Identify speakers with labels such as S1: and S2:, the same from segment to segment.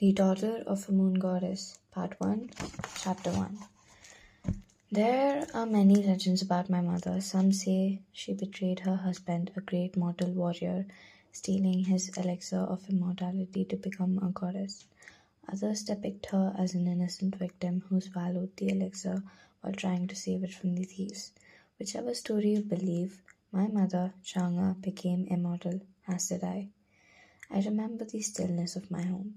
S1: The Daughter of a Moon Goddess, Part 1, Chapter 1. There are many legends about my mother. Some say she betrayed her husband, a great mortal warrior, stealing his elixir of immortality to become a goddess. Others depict her as an innocent victim who swallowed the elixir while trying to save it from the thieves. Whichever story you believe, my mother, Changa, became immortal, as did I. I remember the stillness of my home.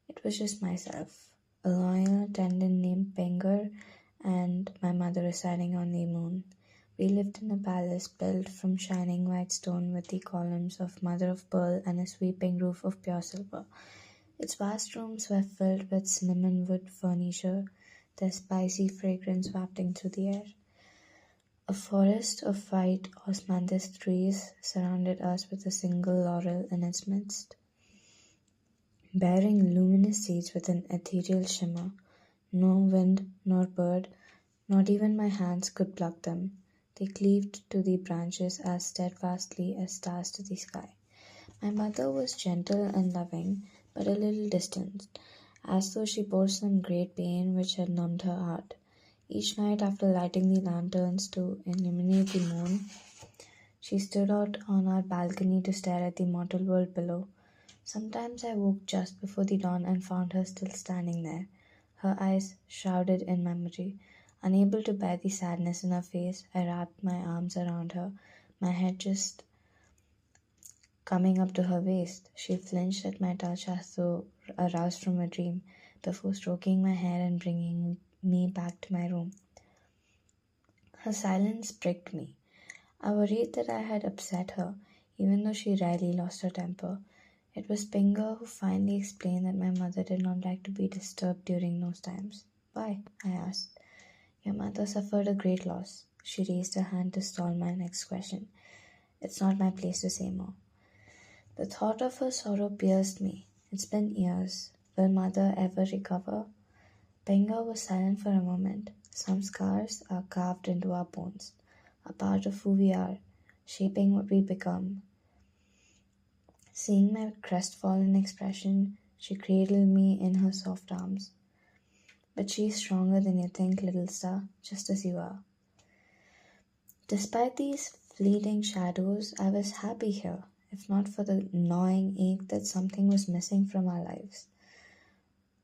S1: It was just myself, a loyal attendant named Penger, and my mother residing on the moon. We lived in a palace built from shining white stone with the columns of mother of pearl and a sweeping roof of pure silver. Its vast rooms were filled with cinnamon wood furniture, their spicy fragrance wafting through the air. A forest of white osmanthus trees surrounded us with a single laurel in its midst, bearing luminous seeds with an ethereal shimmer. No wind nor bird, not even my hands could pluck them. They cleaved to the branches as steadfastly as stars to the sky. My mother was gentle and loving, but a little distant, as though she bore some great pain which had numbed her heart. Each night, after lighting the lanterns to illuminate the moon, she stood out on our balcony to stare at the mortal world below. Sometimes I woke just before the dawn and found her still standing there, her eyes shrouded in memory. Unable to bear the sadness in her face, I wrapped my arms around her, my head just coming up to her waist. She flinched at my touch as though aroused from a dream, before stroking my hair and bringing me back to my room. Her silence pricked me. I worried that I had upset her, even though she rarely lost her temper. It was Pinger who finally explained that my mother did not like to be disturbed during those times. Why? I asked. Your mother suffered a great loss. She raised her hand to stall my next question. It's not my place to say more. The thought of her sorrow pierced me. It's been years. Will mother ever recover? Pinger was silent for a moment. Some scars are carved into our bones, a part of who we are, shaping what we become. Seeing my crestfallen expression, she cradled me in her soft arms. But she's stronger than you think, little star, just as you are. Despite these fleeting shadows, I was happy here, if not for the gnawing ache that something was missing from our lives.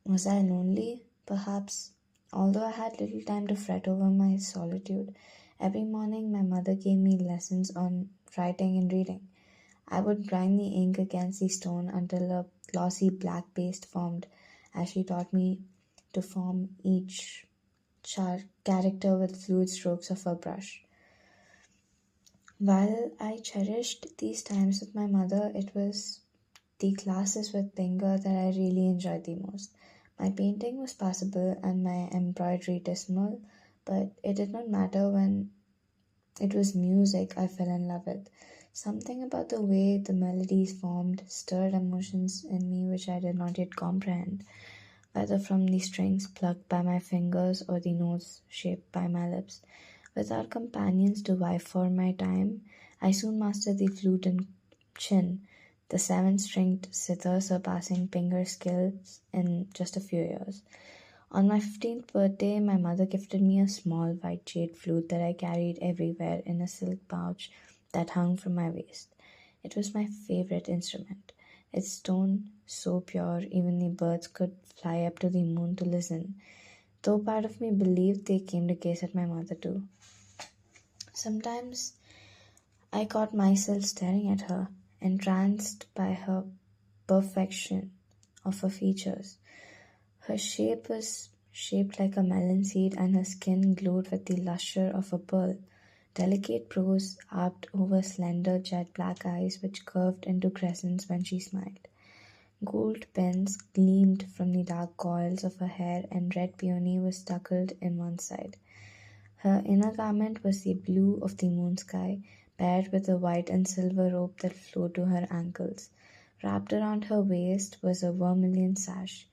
S1: Was I lonely? Perhaps. Although I had little time to fret over my solitude, every morning my mother gave me lessons on writing and reading. I would grind the ink against the stone until a glossy black paste formed, as she taught me to form each character with fluid strokes of her brush. While I cherished these times with my mother, it was the classes with Pinger that I really enjoyed the most. My painting was passable and my embroidery dismal, but it did not matter when it was music I fell in love with. Something about the way the melodies formed stirred emotions in me which I did not yet comprehend, whether from the strings plucked by my fingers or the notes shaped by my lips. Without companions to vie for my time, I soon mastered the flute and chin, the 7-stringed sitar surpassing Pinger's skills in just a few years. On my 15th birthday, my mother gifted me a small white jade flute that I carried everywhere in a silk pouch that hung from my waist. It was my favorite instrument. Its tone so pure, even the birds could fly up to the moon to listen, though part of me believed they came to gaze at my mother too. Sometimes I caught myself staring at her, entranced by her perfection of her features. Her shape was shaped like a melon seed, and her skin glowed with the lustre of a pearl. Delicate brows arched over slender jet black eyes which curved into crescents when she smiled. Gold pins gleamed from the dark coils of her hair, and red peony was stuckled in one side. Her inner garment was the blue of the moon sky, paired with a white and silver robe that flowed to her ankles. Wrapped around her waist was a vermilion sash,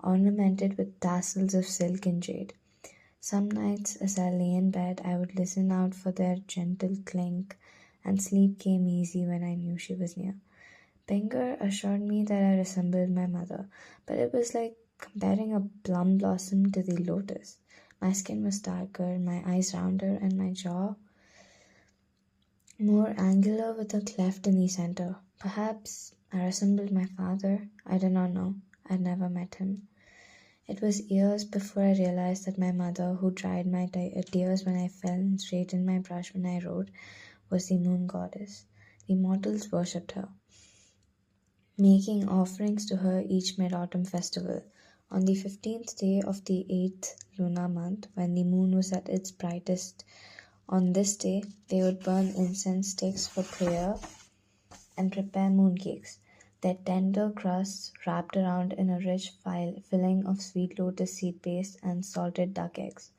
S1: ornamented with tassels of silk and jade. Some nights, as I lay in bed, I would listen out for their gentle clink, and sleep came easy when I knew she was near. Pinker assured me that I resembled my mother, but it was like comparing a plum blossom to the lotus. My skin was darker, my eyes rounder, and my jaw more angular with a cleft in the center. Perhaps I resembled my father. I do not know. I never met him. It was years before I realized that my mother, who dried my tears when I fell and straightened my brush when I wrote, was the moon goddess. The mortals worshipped her, making offerings to her each mid-autumn festival. On the 15th day of the 8th lunar month, when the moon was at its brightest, on this day they would burn incense sticks for prayer and prepare mooncakes, their tender crusts wrapped around in a rich filling of sweet lotus seed paste and salted duck eggs.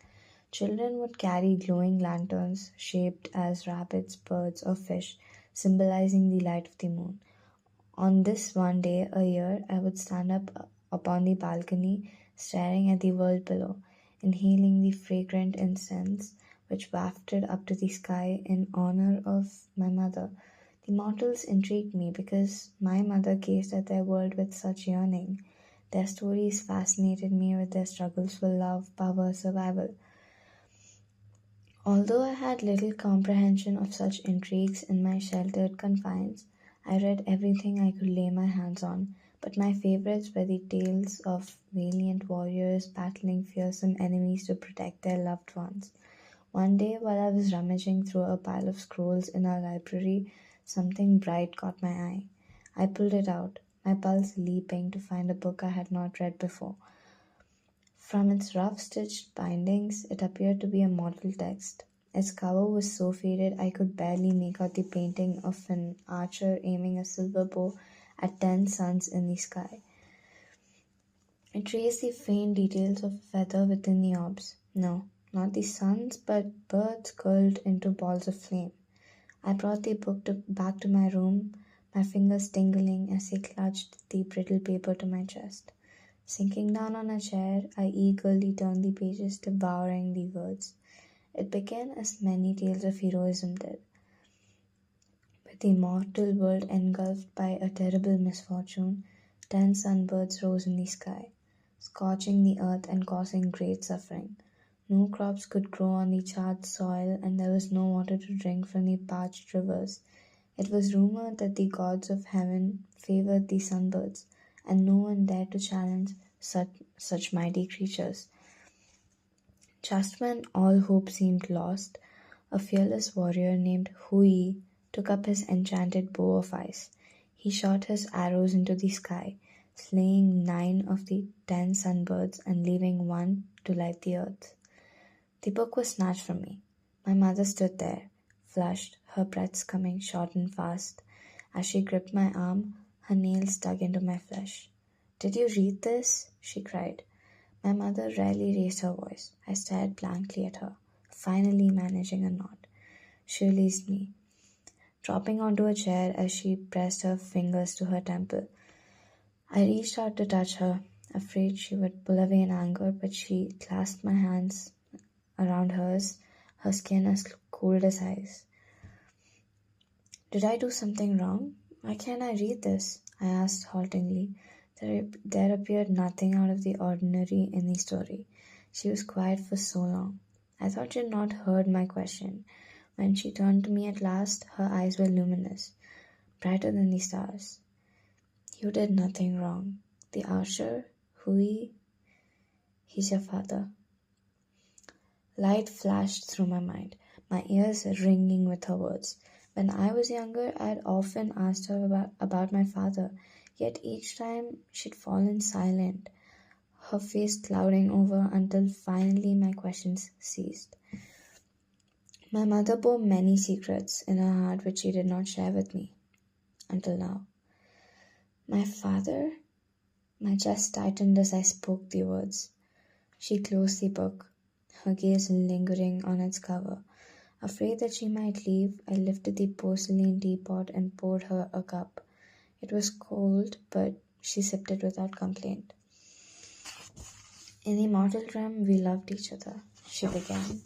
S1: Children would carry glowing lanterns shaped as rabbits, birds, or fish, symbolizing the light of the moon. On this one day a year, I would stand up upon the balcony, staring at the world below, inhaling the fragrant incense which wafted up to the sky in honor of my mother. The mortals intrigued me because my mother gazed at their world with such yearning. Their stories fascinated me with their struggles for love, power, survival. Although I had little comprehension of such intrigues in my sheltered confines, I read everything I could lay my hands on, but my favorites were the tales of valiant warriors battling fearsome enemies to protect their loved ones. One day, while I was rummaging through a pile of scrolls in our library, something bright caught my eye. I pulled it out, my pulse leaping to find a book I had not read before. From its rough-stitched bindings, it appeared to be a model text. Its cover was so faded I could barely make out the painting of an archer aiming a silver bow at 10 suns in the sky. It traced the faint details of a feather within the orbs. No, not the suns, but birds curled into balls of flame. I brought the book back to my room, my fingers tingling as I clutched the brittle paper to my chest. Sinking down on a chair, I eagerly turned the pages, devouring the words. It began as many tales of heroism did, with the mortal world engulfed by a terrible misfortune. 10 sunbirds rose in the sky, scorching the earth and causing great suffering. No crops could grow on the charred soil, and there was no water to drink from the parched rivers. It was rumored that the gods of heaven favored the sunbirds, and no one dared to challenge such mighty creatures. Just when all hope seemed lost, a fearless warrior named Hui took up his enchanted bow of ice. He shot his arrows into the sky, slaying 9 of the 10 sunbirds and leaving 1 to light the earth. The book was snatched from me. My mother stood there, flushed, her breaths coming short and fast. As she gripped my arm, her nails dug into my flesh. "Did you read this?" she cried. My mother rarely raised her voice. I stared blankly at her, finally managing a nod. She released me, dropping onto a chair as she pressed her fingers to her temple. I reached out to touch her, afraid she would pull away in anger, but she clasped my hands around hers, her skin as cold as ice. "Did I do something wrong? Why can't I read this?" I asked haltingly. There appeared nothing out of the ordinary in the story. She was quiet for so long. I thought she had not heard my question. When she turned to me at last, her eyes were luminous, brighter than the stars. "You did nothing wrong. The archer, Hui, he's your father." Light flashed through my mind, my ears ringing with her words. When I was younger, I had often asked her about my father, yet each time she'd fallen silent, her face clouding over until finally my questions ceased. My mother bore many secrets in her heart which she did not share with me, until now. "My father?" My chest tightened as I spoke the words. She closed the book, her gaze lingering on its cover. Afraid that she might leave, I lifted the porcelain teapot and poured her a cup. It was cold, but she sipped it without complaint. "In the mortal realm, we loved each other," she began,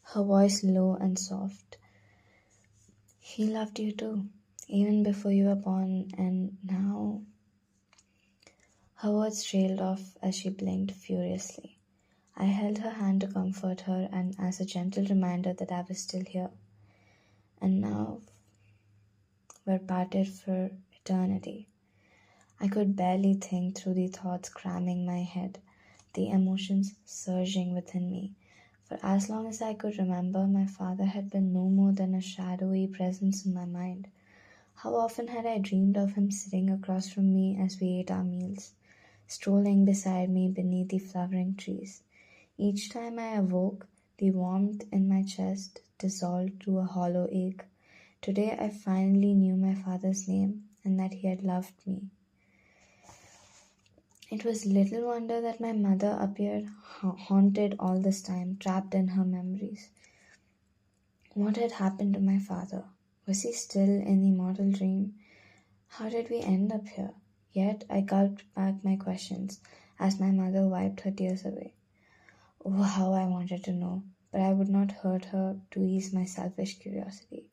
S1: her voice low and soft. "He loved you too. even before you were born, and now. Her words trailed off as she blinked furiously. I held her hand to comfort her and as a gentle reminder that I was still here. And now we're parted for eternity. I could barely think through the thoughts cramming my head, the emotions surging within me. For as long as I could remember, my father had been no more than a shadowy presence in my mind. How often had I dreamed of him sitting across from me as we ate our meals, strolling beside me beneath the flowering trees. Each time I awoke, the warmth in my chest dissolved to a hollow ache. Today I finally knew my father's name and that he had loved me. It was little wonder that my mother appeared haunted all this time, trapped in her memories. What had happened to my father? Was he still in the mortal dream? How did we end up here? Yet I gulped back my questions as my mother wiped her tears away. Oh, how I wanted to know, but I would not hurt her to ease my selfish curiosity.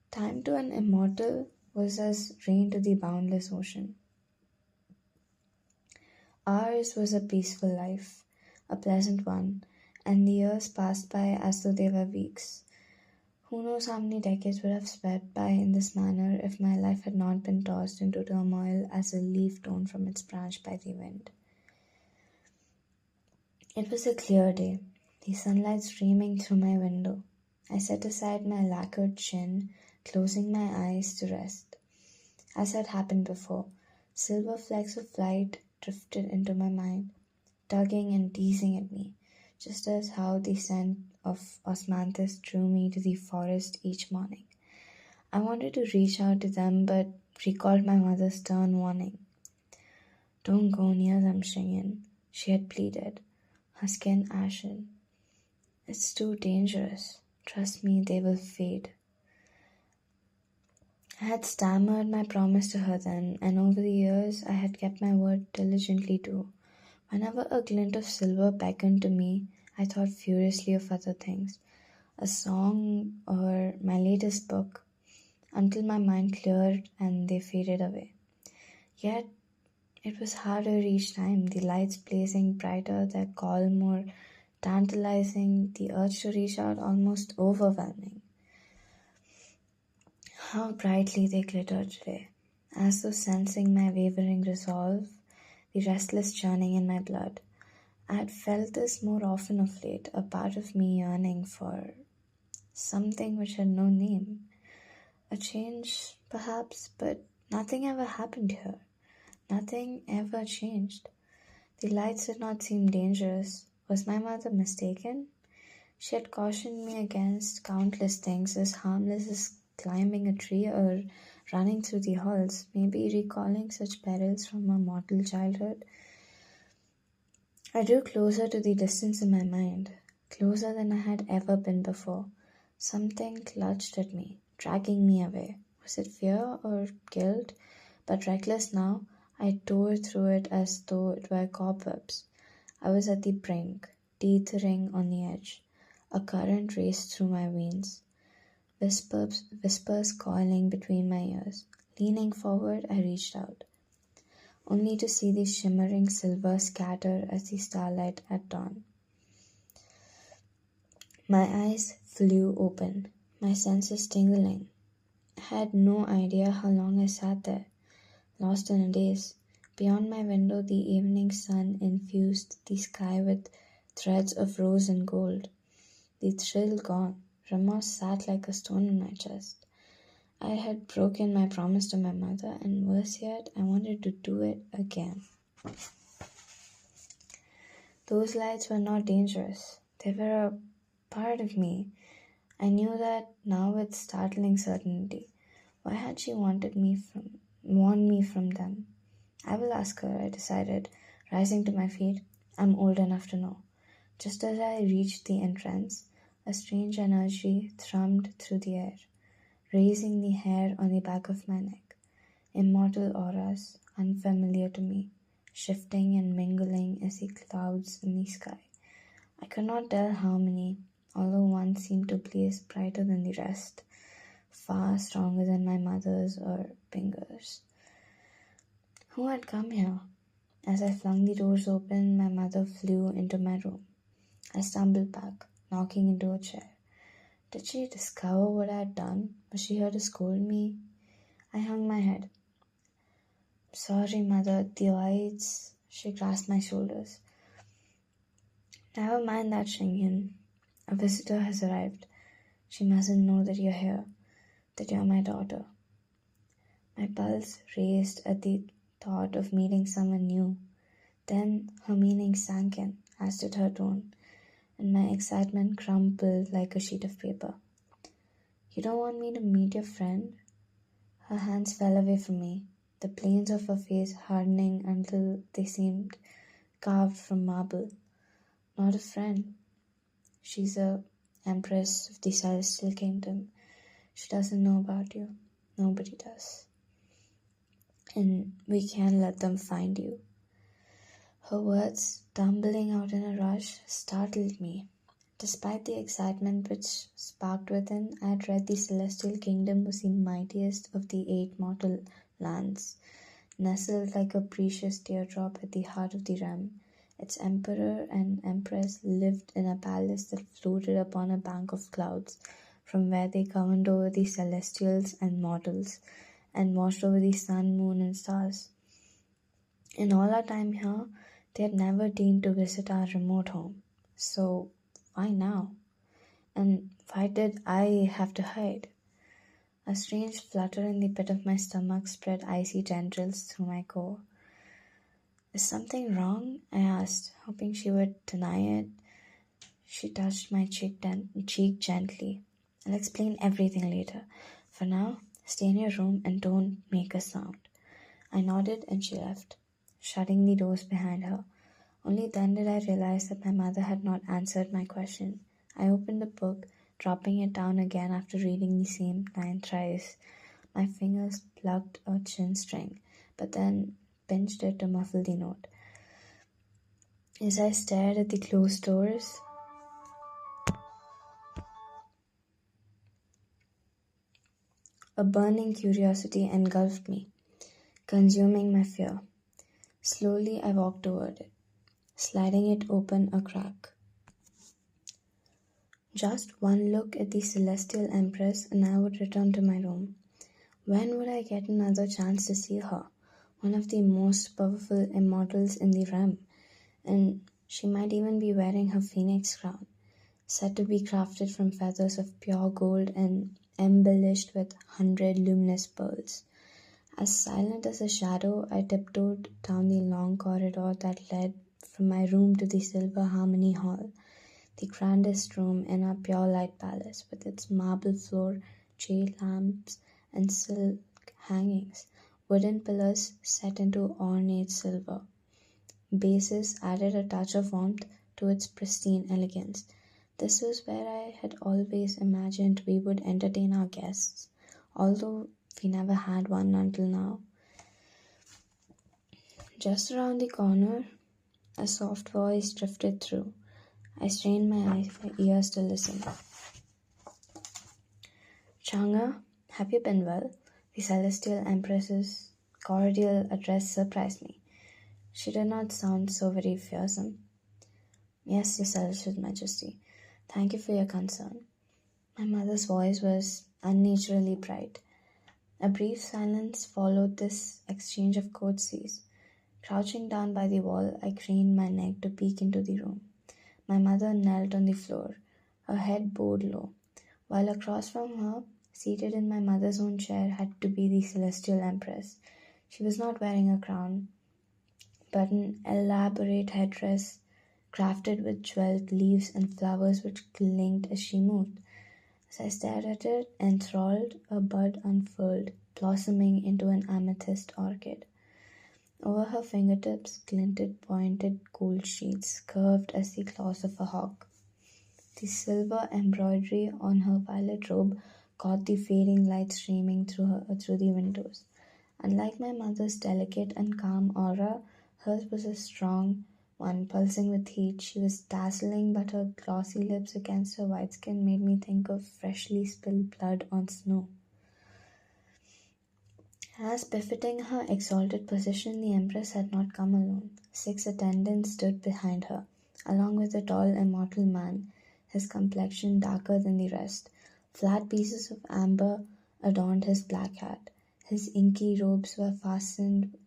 S1: Time to an immortal was as rain to the boundless ocean. Ours was a peaceful life, a pleasant one, and the years passed by as though they were weeks. Who knows how many decades would have sped by in this manner if my life had not been tossed into turmoil as a leaf torn from its branch by the wind. It was a clear day, the sunlight streaming through my window. I set aside my lacquered chin, closing my eyes to rest. As had happened before, silver flecks of light drifted into my mind, tugging and teasing at me, just as how the scent of osmanthus drew me to the forest each morning. I wanted to reach out to them, but recalled my mother's stern warning. Don't go near them, Shingen, she had pleaded, her skin ashen. It's too dangerous. Trust me, they will fade. I had stammered my promise to her then, and over the years I had kept my word diligently too. Whenever a glint of silver beckoned to me, I thought furiously of other things, a song or my latest book, until my mind cleared and they faded away. Yet it was harder each time, the lights blazing brighter, their call more tantalizing, the urge to reach out almost overwhelming. How brightly they glittered today, as though sensing my wavering resolve, the restless churning in my blood. I had felt this more often of late, a part of me yearning for something which had no name. A change, perhaps, but nothing ever happened here. Nothing ever changed. The lights did not seem dangerous. Was my mother mistaken? She had cautioned me against countless things as harmless as climbing a tree or running through the halls, maybe recalling such perils from a mortal childhood. I drew closer to the distance in my mind, closer than I had ever been before. Something clutched at me, dragging me away. Was it fear or guilt? But reckless now, I tore through it as though it were cobwebs. I was at the brink, teetering on the edge. A current raced through my veins, whispers coiling between my ears. Leaning forward, I reached out, only to see the shimmering silver scatter as the starlight at dawn. My eyes flew open, my senses tingling. I had no idea how long I sat there, lost in a daze. Beyond my window, the evening sun infused the sky with threads of rose and gold. The thrill gone, remorse sat like a stone in my chest. I had broken my promise to my mother, and worse yet, I wanted to do it again. Those lights were not dangerous. They were a part of me. I knew that now with startling certainty. Why had she warned me from them? I will ask her, I decided, rising to my feet. I'm old enough to know. Just as I reached the entrance, a strange energy thrummed through the air, raising the hair on the back of my neck. Immortal auras, unfamiliar to me, shifting and mingling as the clouds in the sky. I could not tell how many, although one seemed to blaze brighter than the rest. far stronger than my mother's or fingers. Who had come here? As I flung the doors open, my mother flew into my room. I stumbled back, knocking into a chair. Did she discover what I had done? Was she here to scold me? I hung my head. Sorry, mother, the lights. She grasped my shoulders. Never mind that, Shingen. A visitor has arrived. She mustn't know that you're here, that you're my daughter. My pulse raced at the thought of meeting someone new. Then her meaning sank in, as did her tone, and my excitement crumpled like a sheet of paper. You don't want me to meet your friend? Her hands fell away from me, the planes of her face hardening until they seemed carved from marble. Not a friend. She's a empress of the celestial kingdom. She doesn't know about you. Nobody does. And we can't let them find you. Her words, tumbling out in a rush, startled me. Despite the excitement which sparked within, I had read the celestial kingdom was the mightiest of the 8 mortal lands, nestled like a precious teardrop at the heart of the realm. Its emperor and empress lived in a palace that floated upon a bank of clouds, from where they governed over the celestials and mortals, and watched over the sun, moon, and stars. In all our time here, they had never deigned to visit our remote home. So, why now? And why did I have to hide? A strange flutter in the pit of my stomach spread icy tendrils through my core. Is something wrong? I asked, hoping she would deny it. She touched my cheek gently. I'll explain everything later. For now, stay in your room and don't make a sound. I nodded and she left, shutting the doors behind her. Only then did I realize that my mother had not answered my question. I opened the book, dropping it down again after reading the same 9 thrice. My fingers plucked a chin string, but then pinched it to muffle the note. As I stared at the closed doors, a burning curiosity engulfed me, consuming my fear. Slowly I walked toward it, sliding it open a crack. Just one look at the celestial empress and I would return to my room. When would I get another chance to see her? One of the most powerful immortals in the realm, and she might even be wearing her phoenix crown, said to be crafted from feathers of pure gold and embellished with 100 luminous pearls. As silent as a shadow, I tiptoed down the long corridor that led from my room to the Silver Harmony Hall, the grandest room in our pure light palace, with its marble floor, jade lamps, and silk hangings, wooden pillars set into ornate silver. Bases added a touch of warmth to its pristine elegance. This was where I had always imagined we would entertain our guests, although we never had one until now. Just around the corner, a soft voice drifted through. I strained my ears to listen. Changa, have you been well? The celestial empress's cordial address surprised me. She did not sound so very fearsome. Yes, your celestial majesty. Thank you for your concern. My mother's voice was unnaturally bright. A brief silence followed this exchange of courtesies. Crouching down by the wall, I craned my neck to peek into the room. My mother knelt on the floor, her head bowed low, while across from her, seated in my mother's own chair, had to be the celestial empress. She was not wearing a crown, but an elaborate headdress crafted with jeweled leaves and flowers which clinked as she moved. As I stared at it, enthralled, a bud unfurled, blossoming into an amethyst orchid. Over her fingertips glinted pointed gold sheets, curved as the claws of a hawk. The silver embroidery on her violet robe caught the fading light streaming through the windows. Unlike my mother's delicate and calm aura, hers was a strong one, pulsing with heat. She was dazzling, but her glossy lips against her white skin made me think of freshly spilled blood on snow. As befitting her exalted position, the Empress had not come alone. 6 attendants stood behind her, along with a tall, immortal man, his complexion darker than the rest. Flat pieces of amber adorned his black hat. His inky robes were fastened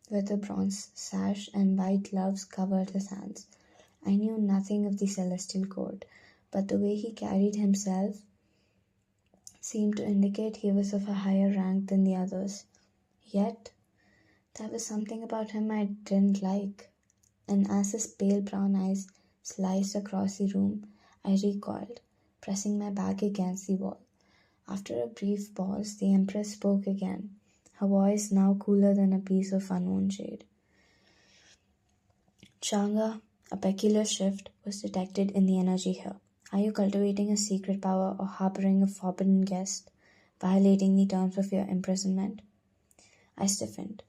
S1: with a bronze sash, and white gloves covered his hands. I knew nothing of the celestial court, but the way he carried himself seemed to indicate he was of a higher rank than the others. Yet, there was something about him I didn't like, and as his pale brown eyes sliced across the room, I recoiled, pressing my back against the wall. After a brief pause, the Empress spoke again, her voice now cooler than a piece of unknown jade. Changa, a peculiar shift was detected in the energy here. Are you cultivating a secret power or harboring a forbidden guest, violating the terms of your imprisonment? I stiffened,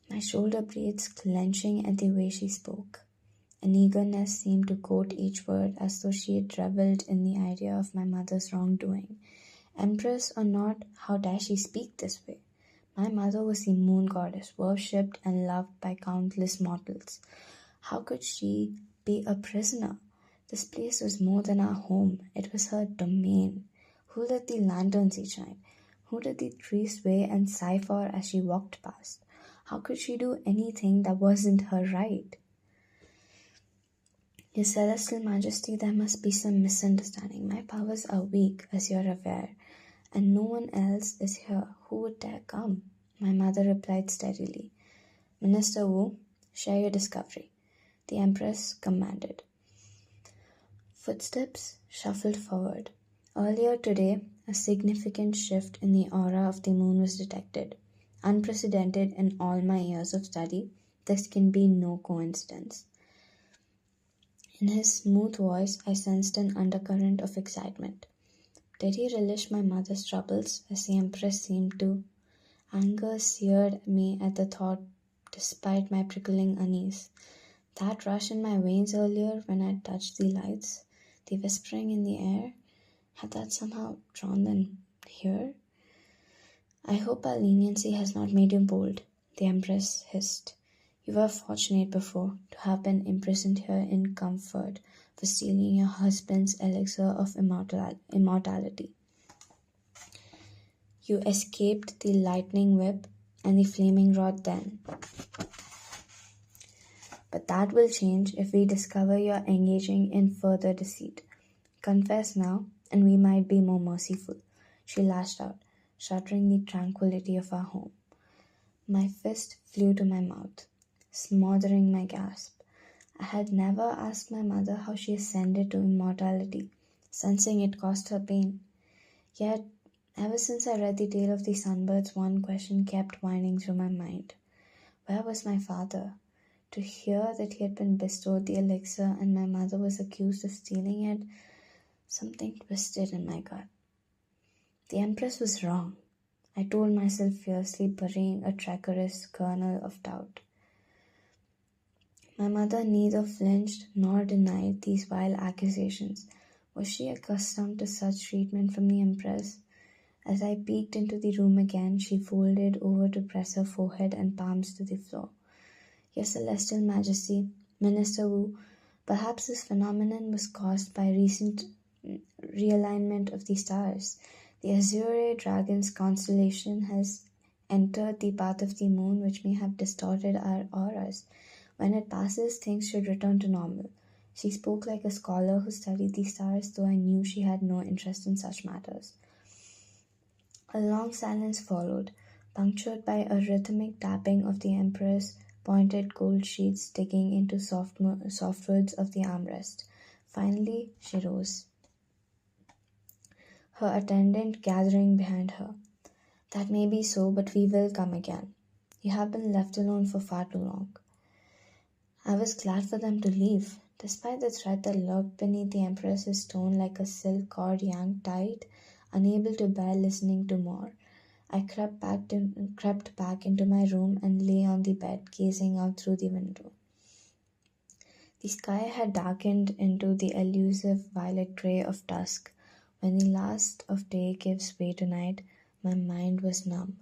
S1: my shoulder blades clenching at the way she spoke. An eagerness seemed to coat each word as though she had revelled in the idea of my mother's wrongdoing. Empress or not, how dare she speak this way? My mother was the moon goddess, worshipped and loved by countless mortals. How could she be a prisoner? This place was more than our home. It was her domain. Who let the lanterns see shine? Who did the trees sway and sigh for as she walked past? How could she do anything that wasn't her right? Your Celestial Majesty, there must be some misunderstanding. My powers are weak, as you're aware, and no one else is here. Who would dare come? My mother replied steadily. Minister Wu, share your discovery. The Empress commanded. Footsteps shuffled forward. Earlier today, a significant shift in the aura of the moon was detected. Unprecedented in all my years of study, this can be no coincidence. In his smooth voice, I sensed an undercurrent of excitement. Did he relish my mother's troubles, as the Empress seemed to? Anger seared me at the thought, despite my prickling unease. That rush in my veins earlier when I touched the lights, the whispering in the air, had that somehow drawn them here? I hope our leniency has not made you bold, the Empress hissed. You were fortunate before to have been imprisoned here in comfort for stealing your husband's elixir of immortality. You escaped the lightning whip and the flaming rod then. But that will change if we discover you're engaging in further deceit. Confess now, and we might be more merciful, she lashed out, shattering the tranquility of our home. My fist flew to my mouth, smothering my gasp. I had never asked my mother how she ascended to immortality, sensing it caused her pain. Yet, ever since I read the tale of the sunbirds, one question kept winding through my mind. Where was my father? To hear that he had been bestowed the elixir and my mother was accused of stealing it, something twisted in my gut. The Empress was wrong, I told myself fiercely, burying a treacherous kernel of doubt. My mother neither flinched nor denied these vile accusations. Was she accustomed to such treatment from the Empress? As I peeked into the room again, she folded over to press her forehead and palms to the floor. Your Celestial Majesty, Minister Wu, perhaps this phenomenon was caused by recent realignment of the stars. The Azure Dragon's constellation has entered the path of the moon, which may have distorted our auras. When it passes, things should return to normal. She spoke like a scholar who studied the stars, though I knew she had no interest in such matters. A long silence followed, punctured by a rhythmic tapping of the Emperor's pointed gold sheets digging into softwoods of the armrest. Finally, she rose, her attendant gathering behind her. That may be so, but we will come again. You have been left alone for far too long. I was glad for them to leave, despite the threat that lurked beneath the Empress's tone like a silk cord yanked tight, unable to bear listening to more. I crept back into my room and lay on the bed, gazing out through the window. The sky had darkened into the elusive violet grey of dusk. When the last of day gives way to night, my mind was numb.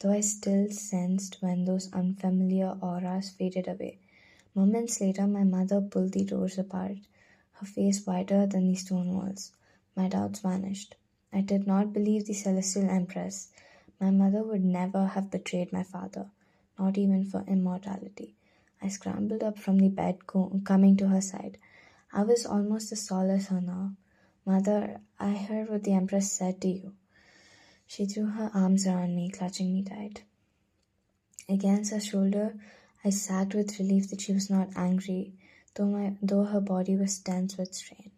S1: though I still sensed when those unfamiliar auras faded away. Moments later, my mother pulled the doors apart, her face whiter than the stone walls. My doubts vanished. I did not believe the celestial empress. My mother would never have betrayed my father, not even for immortality. I scrambled up from the bed, coming to her side. I was almost as tall as her now. Mother, I heard what the empress said to you. She threw her arms around me, clutching me tight. Against her shoulder, I sagged with relief that she was not angry, though her body was tense with strain.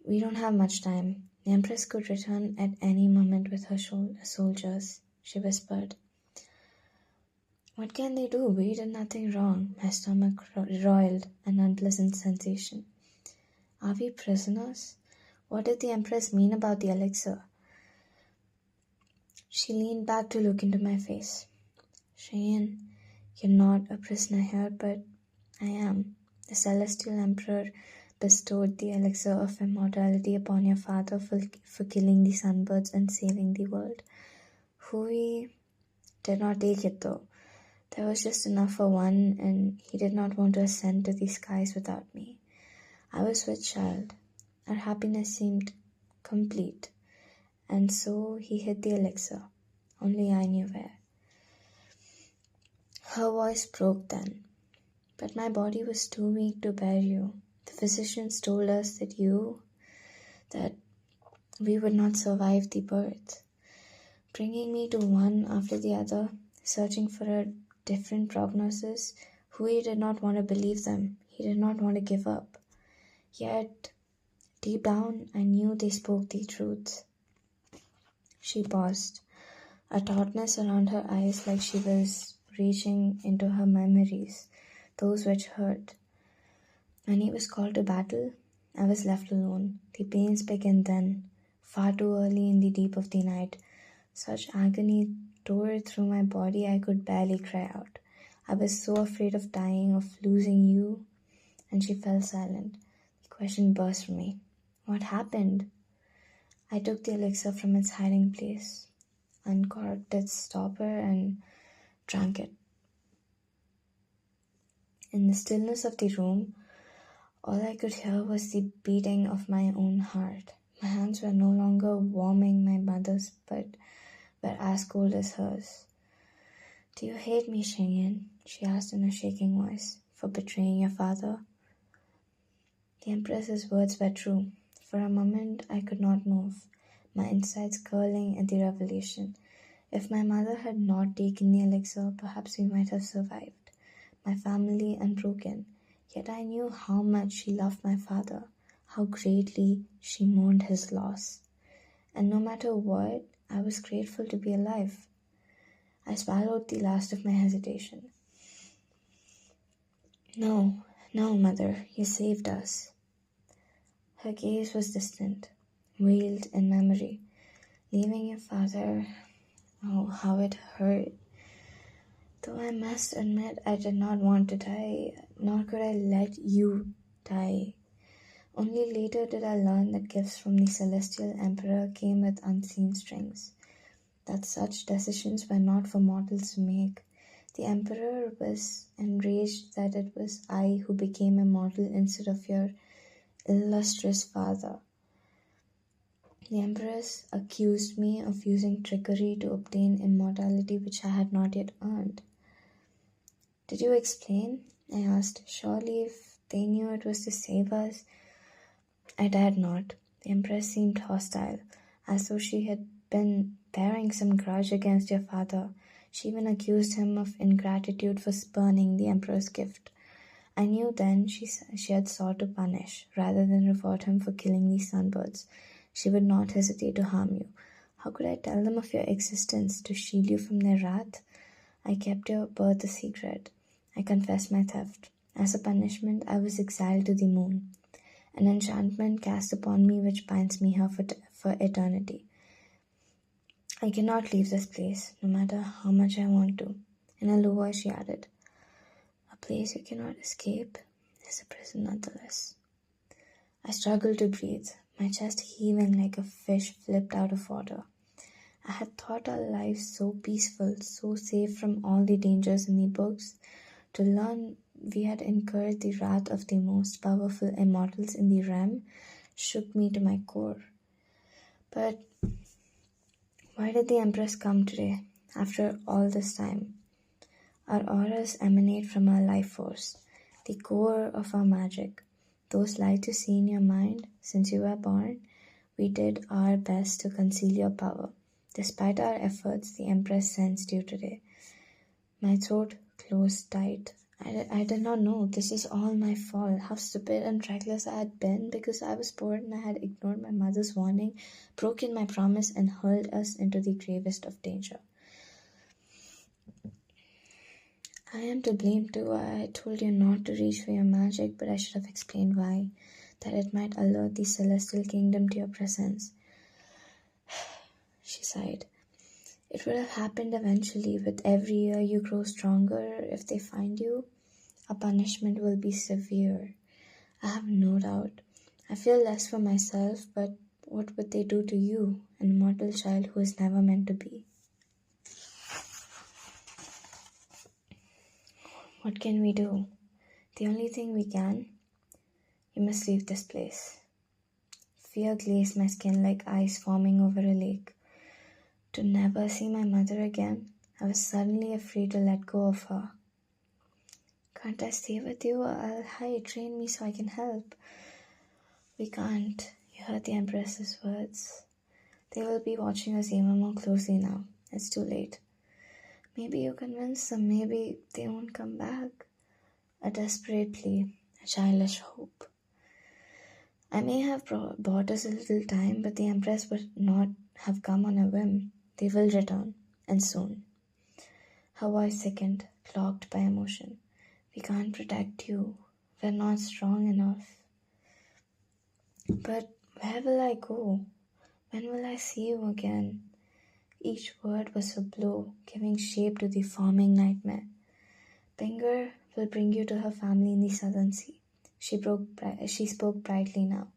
S1: We don't have much time. The Empress could return at any moment with her soldiers, she whispered. What can they do? We did nothing wrong. My stomach roiled, an unpleasant sensation. Are we prisoners? What did the Empress mean about the elixir? She leaned back to look into my face. Cheyenne, you're not a prisoner here, but I am. The Celestial Emperor bestowed the elixir of immortality upon your father for killing the sunbirds and saving the world. Hui did not take it though. There was just enough for one, and he did not want to ascend to the skies without me. I was with child. Our happiness seemed complete, and so he hid the elixir. Only I knew where. Her voice broke then. But my body was too weak to bear you. The physicians told us that we would not survive the birth. Bringing me to one after the other, searching for a different prognosis, Hui did not want to believe them. He did not want to give up. Yet, deep down, I knew they spoke the truth. She paused, a tautness around her eyes like she was reaching into her memories, those which hurt. When he was called to battle, I was left alone. The pains began then, far too early in the deep of the night. Such agony tore through my body I could barely cry out. I was so afraid of dying, of losing you, and she fell silent. The question burst from me. What happened? I took the elixir from its hiding place, uncorked its stopper, and drank it. In the stillness of the room, all I could hear was the beating of my own heart. My hands were no longer warming my mother's, but were as cold as hers. Do you hate me, Shingen? She asked in a shaking voice, for betraying your father. The Empress's words were true. For a moment I could not move, my insides curling at the revelation. If my mother had not taken the elixir, perhaps we might have survived, my family unbroken. Yet I knew how much she loved my father, how greatly she mourned his loss. And no matter what, I was grateful to be alive. I swallowed the last of my hesitation. No, Mother, you saved us. Her gaze was distant, veiled in memory. Leaving your father, oh, how it hurt. Though I must admit I did not want to die, nor could I let you die. Only later did I learn that gifts from the Celestial Emperor came with unseen strings, that such decisions were not for mortals to make. The Emperor was enraged that it was I who became immortal instead of your illustrious father. The Empress accused me of using trickery to obtain immortality which I had not yet earned. Did you explain? I asked. Surely if they knew it was to save us. I dared not. The Empress seemed hostile, as though she had been bearing some grudge against your father. She even accused him of ingratitude for spurning the Emperor's gift. I knew then she had sought to punish, rather than reward him for killing these sunbirds. She would not hesitate to harm you. How could I tell them of your existence, to shield you from their wrath? I kept your birth a secret. I confessed my theft. As a punishment, I was exiled to the moon, an enchantment cast upon me which binds me here for eternity. I cannot leave this place, no matter how much I want to. In a low voice she added, a place you cannot escape is a prison nonetheless. I struggled to breathe, my chest heaving like a fish flipped out of water. I had thought our lives so peaceful, so safe from all the dangers in the books. To learn we had incurred the wrath of the most powerful immortals in the realm shook me to my core. But why did the Empress come today, after all this time? Our auras emanate from our life force, the core of our magic. Those lights you see in your mind since you were born, we did our best to conceal your power. Despite our efforts, the Empress sensed you today. My throat closed tight. I did not know. This is all my fault. How stupid and reckless I had been because I was bored and I had ignored my mother's warning, broken my promise, and hurled us into the gravest of danger. I am to blame too. I told you not to reach for your magic, but I should have explained why. That it might alert the celestial kingdom to your presence. She sighed. It would have happened eventually. With every year you grow stronger. If they find you, a punishment will be severe. I have no doubt. I feel less for myself, but what would they do to you, an immortal child who is never meant to be? What can we do? The only thing we can. You must leave this place. Fear glazed my skin like ice forming over a lake. To never see my mother again, I was suddenly afraid to let go of her. Can't I stay with you? I'll hide. Train me so I can help. We can't. You heard the Empress's words. They will be watching us even more closely now. It's too late. Maybe you convince them. Maybe they won't come back. A desperate plea. A childish hope. I may have bought us a little time, but the Empress would not have come on a whim. They will return, and soon. Her voice thickened, clogged by emotion. We can't protect you. We're not strong enough. But where will I go? When will I see you again? Each word was a blow, giving shape to the forming nightmare. Pinger will bring you to her family in the southern sea. She spoke brightly now,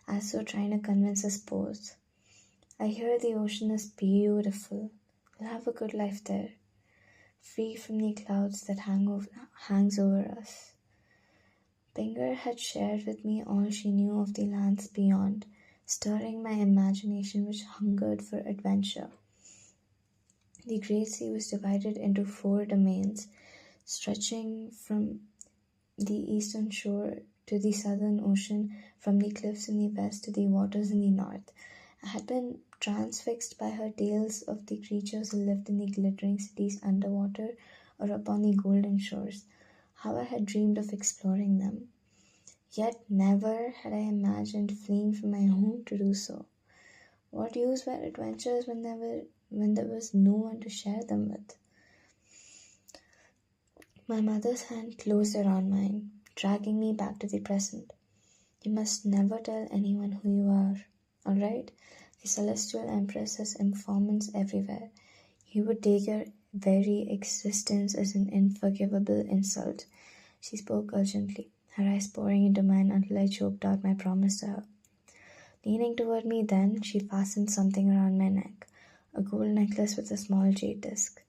S1: as though trying to convince us both. I hear the ocean is beautiful. We'll have a good life there, free from the clouds that hangs over us. Pinger had shared with me all she knew of the lands beyond, stirring my imagination which hungered for adventure. The Great Sea was divided into 4 domains, stretching from the eastern shore to the southern ocean, from the cliffs in the west to the waters in the north. I had been transfixed by her tales of the creatures who lived in the glittering cities underwater or upon the golden shores. How I had dreamed of exploring them. Yet never had I imagined fleeing from my home to do so. What use were adventures when there was no one to share them with? My mother's hand closed around mine, dragging me back to the present. You must never tell anyone who you are, all right? The Celestial Empress has informants everywhere. You would take your very existence as an unforgivable insult. She spoke urgently, her eyes pouring into mine until I choked out my promise to her. Leaning toward me then, she fastened something around my neck, a gold necklace with a small jade disc.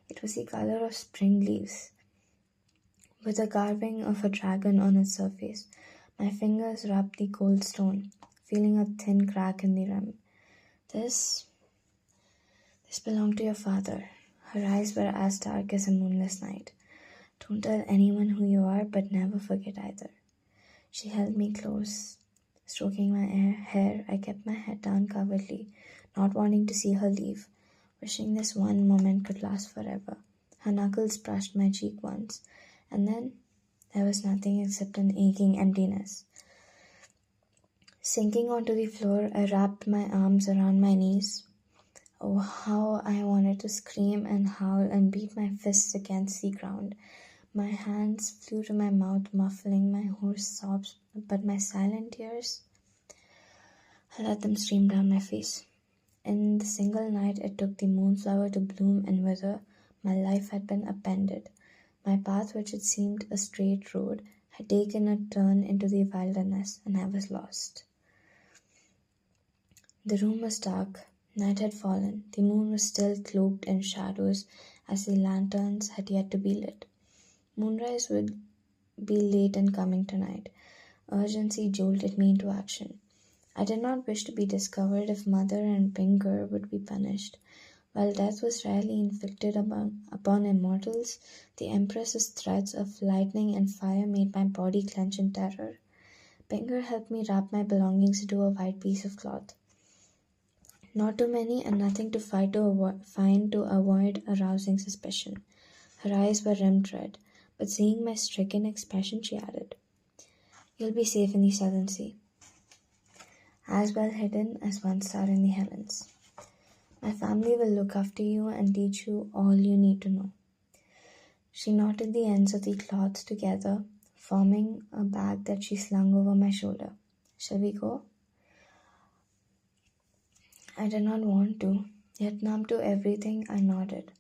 S1: It was the color of spring leaves, with a carving of a dragon on its surface. My fingers rubbed the gold stone, feeling a thin crack in the rim. This belonged to your father. Her eyes were as dark as a moonless night. Don't tell anyone who you are, but never forget either. She held me close. Stroking my hair, I kept my head down covertly, not wanting to see her leave, wishing this one moment could last forever. Her knuckles brushed my cheek once, and then there was nothing except an aching emptiness. Sinking onto the floor, I wrapped my arms around my knees. Oh, how I wanted to scream and howl and beat my fists against the ground. My hands flew to my mouth, muffling my hoarse sobs, but my silent tears, I let them stream down my face. In the single night it took the moonflower to bloom and wither, my life had been upended. My path, which had seemed a straight road, had taken a turn into the wilderness, and I was lost. The room was dark. Night had fallen. The moon was still cloaked in shadows as the lanterns had yet to be lit. Moonrise would be late in coming tonight. Urgency jolted me into action. I did not wish to be discovered if Mother and Pinker would be punished. While death was rarely inflicted upon immortals, the Empress's threats of lightning and fire made my body clench in terror. Pinker helped me wrap my belongings into a white piece of cloth. Not too many and nothing to find to avoid arousing suspicion. Her eyes were rimmed red, but seeing my stricken expression, she added, "You'll be safe in the Southern Sea, as well hidden as one star in the heavens. My family will look after you and teach you all you need to know." She knotted the ends of the cloth together, forming a bag that she slung over my shoulder. "Shall we go?" I did not want to, yet numb to everything, I nodded.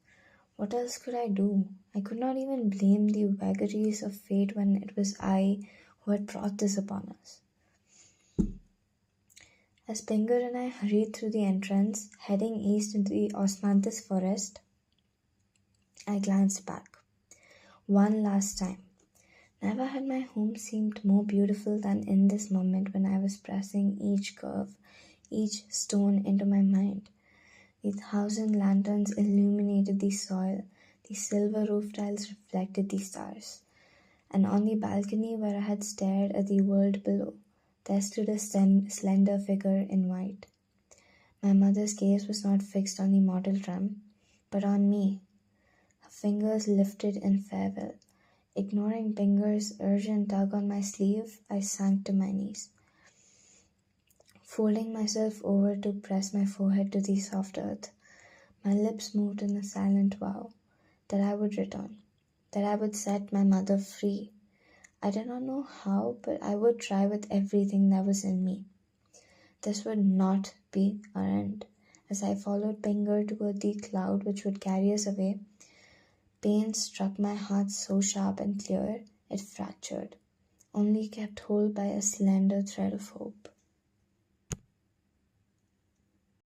S1: What else could I do? I could not even blame the vagaries of fate when it was I who had brought this upon us. As Pinker and I hurried through the entrance, heading east into the osmanthus forest, I glanced back. One last time. Never had my home seemed more beautiful than in this moment when I was pressing each curve, each stone into my mind. The 1,000 lanterns illuminated the soil, the silver roof tiles reflected the stars, and on the balcony where I had stared at the world below, there stood a slender figure in white. My mother's gaze was not fixed on the mortal trim, but on me. Her fingers lifted in farewell. Ignoring Pinker's urgent tug on my sleeve, I sank to my knees, folding myself over to press my forehead to the soft earth. My lips moved in a silent vow that I would return, that I would set my mother free. I did not know how, but I would try with everything that was in me. This would not be our end. As I followed Pinker toward the cloud which would carry us away, pain struck my heart so sharp and clear it fractured, only kept whole by a slender thread of hope.